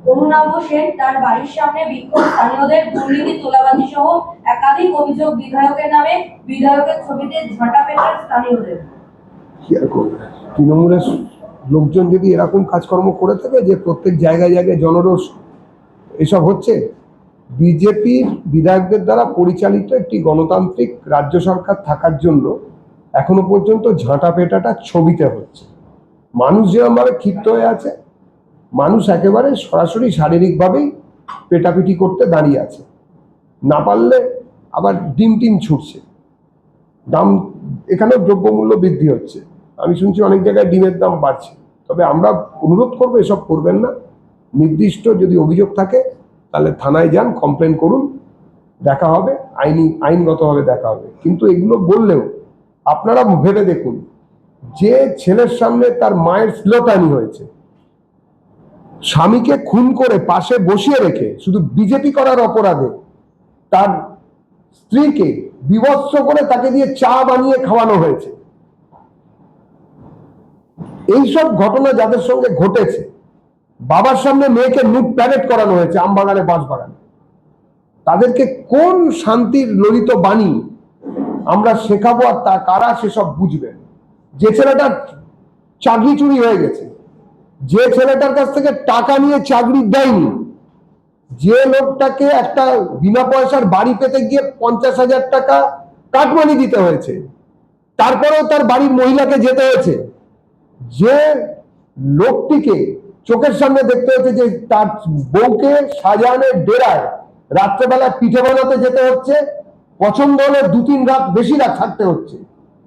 অনুনাব সেন তার বাড়ির সামনে বিক্ষোভ স্থানীয়দের দুর্নীতি তোলাবাজি সহ একাধিক অভিযোগ বিধায়কের নামে, বিধায়কের ছবিতে ঝাঁটা পেটার স্থানীয়দের। কি আর করবে, তৃণমূলের লোকজন যদি এরকম কাজকর্ম করে থাকে যে প্রত্যেক জায়গায় জায়গায় জনরোষ এসব হচ্ছে, বিজেপির বিধায়কদের দ্বারা পরিচালিত একটি গণতান্ত্রিক রাজ্য সরকার থাকার জন্য এখনো পর্যন্ত ঝাঁটা পেটাটা ছবিতে হচ্ছে। মানুষ যেরকমভাবে ক্ষিপ্ত হয়ে আছে, মানুষ একেবারে সরাসরি শারীরিকভাবেই পেটাপিটি করতে দাঁড়িয়ে আছে। না পারলে আবার ডিম টিম ছুটছে। দাম, এখানেও দ্রব্যমূল্য বৃদ্ধি হচ্ছে, আমি শুনছি অনেক জায়গায় ডিমের দাম বাড়ছে। তবে আমরা অনুরোধ করবো এসব করবেন না। নির্দিষ্ট যদি অভিযোগ থাকে তাহলে থানায় যান, কমপ্লেন করুন, দেখা হবে, আইনগতভাবে দেখা হবে। কিন্তু এগুলো বললেও আপনারা ভেবে দেখুন, যে ছেলের সামনে তার মায়ের শ্লীলতাহানি হয়েছে, স্বামীকে খুন করে পাশে বসিয়ে রেখে শুধু বিজেপি করার অপরাধে তার স্ত্রীকে বিভৎস করে তাকে দিয়ে চা বানিয়ে খাওয়ানো হয়েছে। এইসব ঘটনা যাদের সঙ্গে ঘটেছে, বাবার সামনে মেয়েকে মুখ প্যারেড করানো হয়েছে আমবাগানে বাঁশবাগানে, তাদেরকে কোন শান্তির ললিত বাণী আমরা শেখাবো আর তা কারা সেসব বুঝবেন? যে ছেলেটা চাকরি চুরি হয়ে গেছে, যে ছেলেটার কাছ থেকে টাকা নিয়ে চাকরি দেয়নি, যে লোকটাকে একটা বিনা পয়সার বাড়ি পেতে গিয়ে 50,000 টাকা কাটমানি দিতে হয়েছে, তারপরেও তার বাড়ির মহিলাকে যেতে হয়েছে, যে লোকটিকে চোখের সামনে দেখতে হচ্ছে যে তার বউকে শাহজাহানের ডেরায় রাত্রেবেলা পিঠে বানাতে যেতে হচ্ছে, পছন্দ হলে 2-3 রাত বেশি রাত থাকতে হচ্ছে,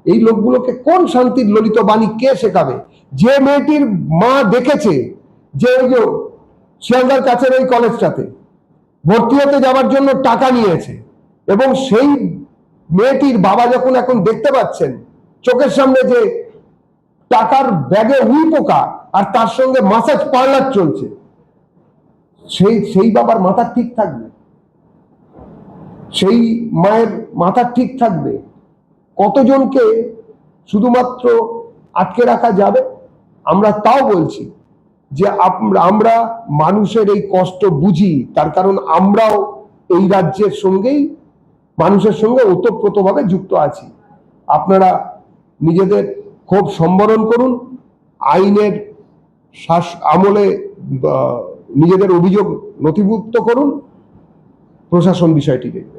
এই লোকগুলোকে কোন শান্তির ললিত বাণী কে শেখাবে? যে মেয়েটির মা দেখেছে যে ওই যে শিয়ালদার কাছের ওই কলেজটাতে ভর্তি হতে যাওয়ার জন্য টাকা নিয়েছে, এবং সেই মেয়েটির বাবা যখন এখন দেখতে পাচ্ছেন চোখের সামনে যে টাকার ব্যাগে উই পোকা আর তার সঙ্গে মাসাজ পার্লার চলছে, সেই বাবার মাথা ঠিক থাকবে? সেই মায়ের মাথা ঠিক থাকবে? কতজনকে শুধুমাত্র আটকে রাখা যাবে? আমরা তাও বলছি যে আমরা মানুষের এই কষ্ট বুঝি, তার কারণ আমরাও এই রাজ্যের সঙ্গেই মানুষের সঙ্গে ওতপ্রোতভাবে যুক্ত আছি। আপনারা নিজেদের ক্ষোভ সম্বরণ করুন, আইনের আমলে নিজেদের অভিযোগ নথিভুক্ত করুন, প্রশাসন বিষয়টি দেখবে।